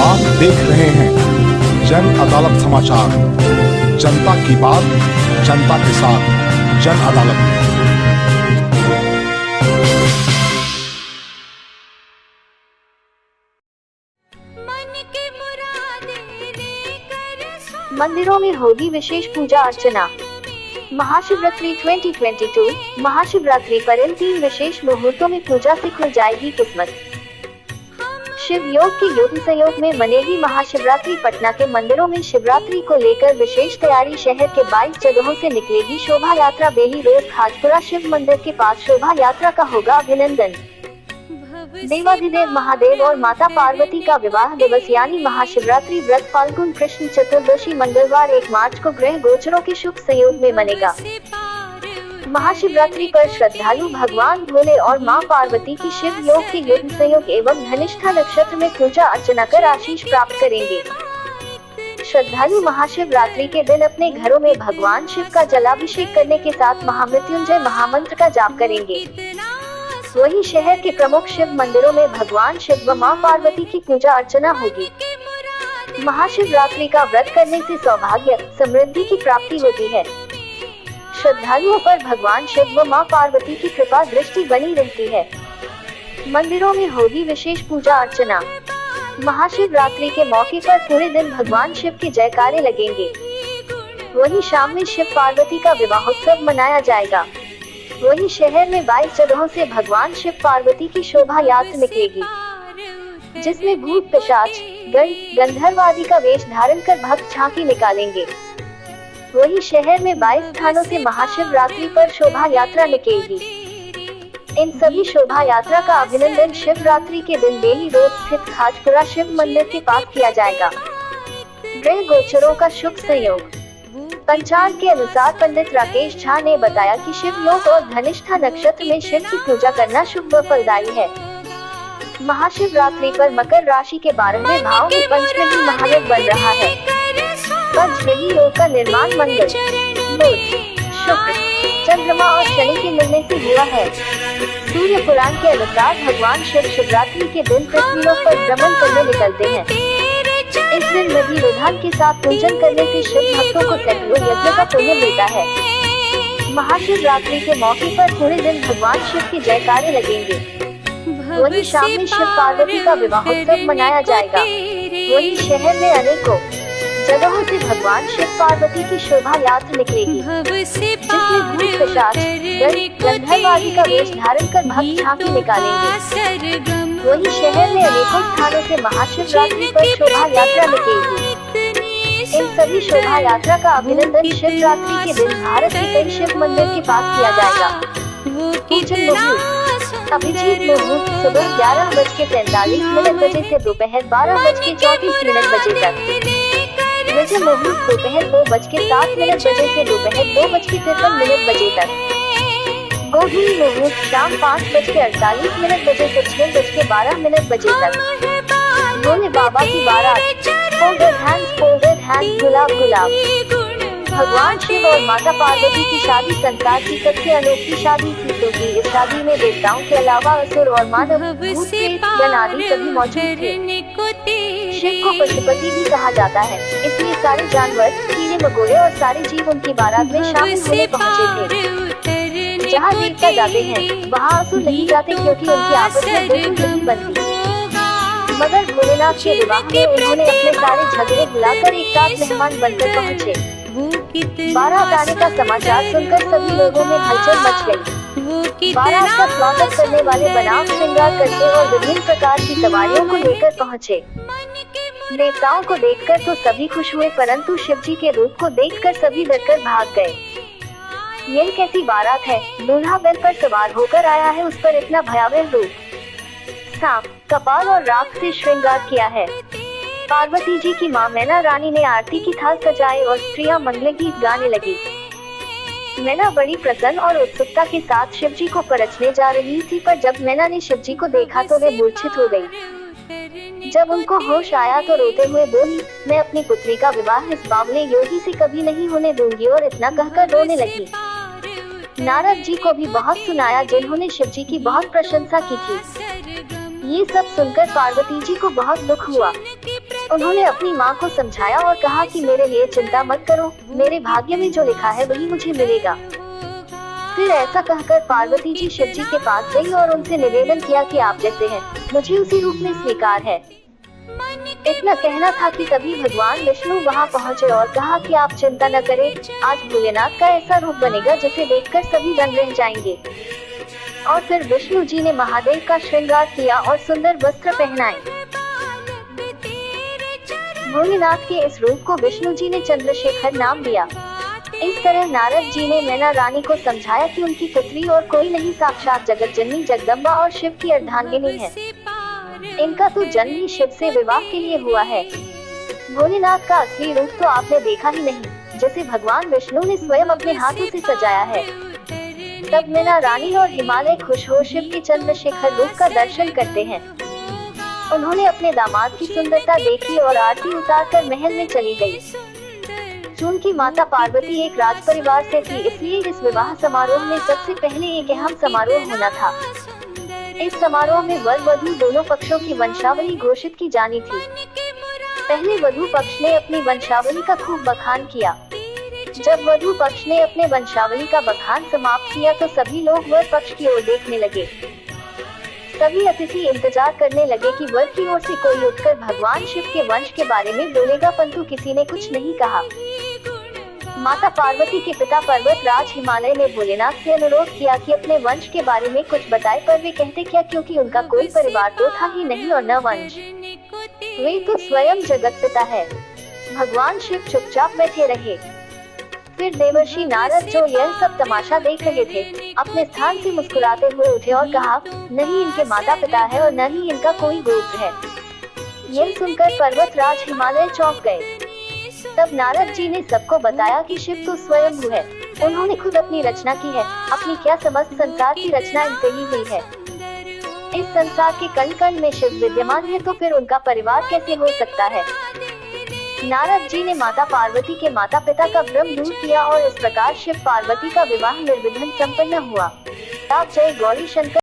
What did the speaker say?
आप देख रहे हैं जन अदालत समाचार। जनता की बात जनता के साथ, जन अदालत में। मंदिरों में होगी विशेष पूजा अर्चना। महाशिवरात्रि 2022 महाशिवरात्रि पर इन 3 विशेष मुहूर्तों में पूजा से खुल जाएगी किस्मत। शिव योग के योग सहयोग में मनेगी महाशिवरात्रि। पटना के मंदिरों में शिवरात्रि को लेकर विशेष तैयारी। शहर के 22 जगहों से निकलेगी शोभा यात्रा। बेली रोड खाजपुरा शिव मंदिर के पास शोभा यात्रा का होगा अभिनंदन। देवाधिदेव महादेव और माता पार्वती का विवाह दिवस यानी महाशिवरात्रि व्रत फाल्गुन कृष्ण चतुर्दशी मंगलवार 1 मार्च को ग्रह गोचरों के शुभ संयोग में मनेगा। महाशिवरात्रि पर श्रद्धालु भगवान भोले और मां पार्वती की शिव योग के युग संयोग एवं धनिष्ठा नक्षत्र में पूजा अर्चना कर आशीष प्राप्त करेंगे। श्रद्धालु महाशिवरात्रि के दिन अपने घरों में भगवान शिव का जलाभिषेक करने के साथ महामृत्युंजय महामंत्र का जाप करेंगे। वहीं शहर के प्रमुख शिव मंदिरों में भगवान शिव व मां पार्वती की पूजा अर्चना होगी। महाशिवरात्रि का व्रत करने से सौभाग्य समृद्धि की प्राप्ति होती है। श्रद्धालुओं पर भगवान शिव व मां पार्वती की कृपा दृष्टि बनी रहती है। मंदिरों में होगी विशेष पूजा अर्चना। महाशिवरात्रि के मौके पर पूरे दिन भगवान शिव के जयकारे लगेंगे। वहीं शाम में शिव पार्वती का विवाहोत्सव मनाया जाएगा। वहीं शहर में 22 जगहों से भगवान शिव पार्वती की शोभा यात्रा निकलेगी, जिसमें भूत पिशाच गंधर्व आदि का वेश धारण कर भक्त झांकी निकालेंगे। वहीं शहर में 22 स्थानों से महाशिवरात्रि पर शोभा यात्रा निकलेगी। इन सभी शोभा यात्रा का अभिनंदन शिवरात्रि के दिन बेली रोड स्थित खाजपुरा शिव मंदिर के पास किया जाएगा। ग्रह गोचरों का शुभ संयोग। पंचांग के अनुसार पंडित राकेश झा ने बताया कि शिव योग और धनिष्ठा नक्षत्र में शिव की पूजा करना शुभ व फलदायी है। महाशिवरात्रि पर मकर राशि के 12वें भाव में पंचग्रही महायोग बन रहा है। पंचग्रही योग का निर्माण मंगल, बुध, शुक्र, चंद्रमा और शनि के मिलने से हुआ है। सूर्य पुराण के अनुसार भगवान शिव शिवरात्रि के दिन पृथ्वी लोक पर भ्रमण करने निकलते हैं। इस दिन विधि विधान के साथ पूजन करने से शिव भक्तों को सैकड़ों यज्ञ का पुण्य मिलता है। महाशिवरात्रि के मौके पर पूरे दिन भगवान शिव के जयकारे लगेंगे। वहीं शाम में शिव पार्वती का विवाहोत्सव मनाया जाएगा। वहीं शहर में अनेकों जगहों से भगवान शिव पार्वती की शोभा यात्रा निकलेगी, जिसमें भूत पिशाच गंधर्व आदि का वेश धारण कर भक्त झांकी निकालेंगे। वहीं शहर में अनेकों स्थानों से महाशिवरात्रि पर शोभा यात्रा निकलेगी। इन सभी शोभा यात्रा का अभिनंदन शिवरात्रि के दिन भारत के कई शिव मंदिर के पास किया जाएगा। पूजन मुहूर्त। अभिजीत मुहूर्त सुबह 11:43 बजे से दोपहर 12:34 बजे तक। विजय मुहूर्त दोपहर 2:07 बजे से दोपहर 2:53 बजे तक। गोधूली मुहूर्त शाम 5:48 बजे से 6:12 बजे तक। भोले बाबा की बारात। फोल्डेड हैंड्स गुलाब गुलाब। भगवान शिव और माता पार्वती की शादी संसार की सबसे अनोखी शादी थी, क्योंकि इस शादी में देवताओं के अलावा असुर और मानव भूत प्रेत गण आदि सभी मौजूद थे। शिव को पशुपति भी कहा जाता है, इसलिए सारे जानवर, कीड़े मकोड़े और सारे जीव उनकी बारात में शामिल होने पहुँचे थे। जहाँ देवता जाते हैं वहाँ असुर नहीं जाते, क्योंकि उनकी आपस में बिल्कुल नहीं बनती। मगर भोलेनाथ के विवाह में उन्होंने अपने सारे झगड़े भुलाकर एक साथ मेहमान बनकर पहुँचे। बारात आने का समाचार सुनकर सभी लोगों में हलचल मच गई। बारात का स्वागत करने वाले बनाव श्रृंगार करके और विभिन्न प्रकार की सवारियों को लेकर पहुँचे। देवताओं को देखकर तो सभी खुश हुए, परंतु शिवजी के रूप को देखकर सभी डरकर भाग गए। यह कैसी बारात है? दूल्हा बैल पर सवार होकर आया है, उस पर इतना भयावह रूप। सांप, कपाल और राख से श्रृंगार किया है। पार्वती जी की मां मैना रानी ने आरती की थाल सजाए और स्त्रियां मंगल गीत गाने लगी। मैना बड़ी प्रसन्न और उत्सुकता के साथ शिवजी को परछने जा रही थी, पर जब मैना ने शिवजी को देखा तो वे मूर्छित हो गई। जब उनको होश आया तो रोते हुए बोली, मैं अपनी पुत्री का विवाह इस बावले योगी से कभी नहीं होने दूंगी, और इतना कहकर रोने लगी। नारद जी को भी बहुत सुनाया, जिन्होंने शिवजी की बहुत प्रशंसा की थी। ये सब सुनकर पार्वती जी को बहुत दुख हुआ। उन्होंने अपनी माँ को समझाया और कहा कि मेरे लिए चिंता मत करो, मेरे भाग्य में जो लिखा है वही मुझे मिलेगा। फिर ऐसा कहकर पार्वती जी शिव जी के पास गई और उनसे निवेदन किया कि आप जैसे हैं मुझे उसी रूप में स्वीकार है। इतना कहना था कि तभी भगवान विष्णु वहां पहुंचे और कहा कि आप चिंता न करें, आज भोलेनाथ का ऐसा रूप बनेगा जिसे देखकर सभी दंग रह जाएंगे। और फिर विष्णु जी ने महादेव का श्रृंगार किया और सुंदर वस्त्र पहनाए। भोलेनाथ के इस रूप को विष्णु जी ने चंद्रशेखर नाम दिया। इस तरह नारद जी ने मैना रानी को समझाया कि उनकी पुत्री और कोई नहीं, साक्षात जगत जननी जगदम्बा और शिव की अर्धांगिनी है। इनका तो जन्म ही शिव से विवाह के लिए हुआ है। भोलेनाथ का असली रूप तो आपने देखा ही नहीं, जिसे भगवान विष्णु ने स्वयं अपने हाथों से सजाया है। तब मैना रानी और हिमालय खुश हो शिव के चंद्रशेखर रूप का दर्शन करते हैं। उन्होंने अपने दामाद की सुंदरता देखी और आरती उतारकर महल में चली गई। उनकी माता पार्वती एक राज परिवार से थी, इसलिए इस विवाह समारोह में सबसे पहले एक अहम समारोह होना था। इस समारोह में वर वधू दोनों पक्षों की वंशावली घोषित की जानी थी। पहले वधू पक्ष ने अपनी वंशावली का खूब बखान किया। जब वधू पक्ष ने अपने वंशावली का बखान समाप्त किया तो सभी लोग वर पक्ष की ओर देखने लगे। सभी अतिथि इंतजार करने लगे कि वर की ओर से कोई उठकर भगवान शिव के वंश के बारे में बोलेगा, परंतु किसी ने कुछ नहीं कहा। माता पार्वती के पिता पर्वतराज हिमालय ने भोलेनाथ से अनुरोध किया कि अपने वंश के बारे में कुछ बताए, पर वे कहते क्या, क्योंकि उनका कोई परिवार तो था ही नहीं और न वंश। वे तो स्वयं जगत पिता है। भगवान शिव चुपचाप बैठे रहे। फिर देवर्षि नारद, जो यह सब तमाशा देख रहे थे, अपने स्थान से मुस्कुराते हुए उठे और कहा, नहीं इनके माता पिता है और न ही इनका कोई गोत्र है। यह सुनकर पर्वतराज हिमालय चौंक गए। तब नारद जी ने सबको बताया कि शिव तो स्वयं है। उन्होंने खुद अपनी रचना की है, अपनी क्या समस्त संसार की रचना इनसे ही हुई है। इस संसार के कण कण में शिव विद्यमान है, तो फिर उनका परिवार कैसे हो सकता है। नारद जी ने माता पार्वती के माता पिता का भ्रम दूर किया और इस प्रकार शिव पार्वती का विवाह निर्विघ्न संपन्न हुआ। आप जय गौरी शंकर।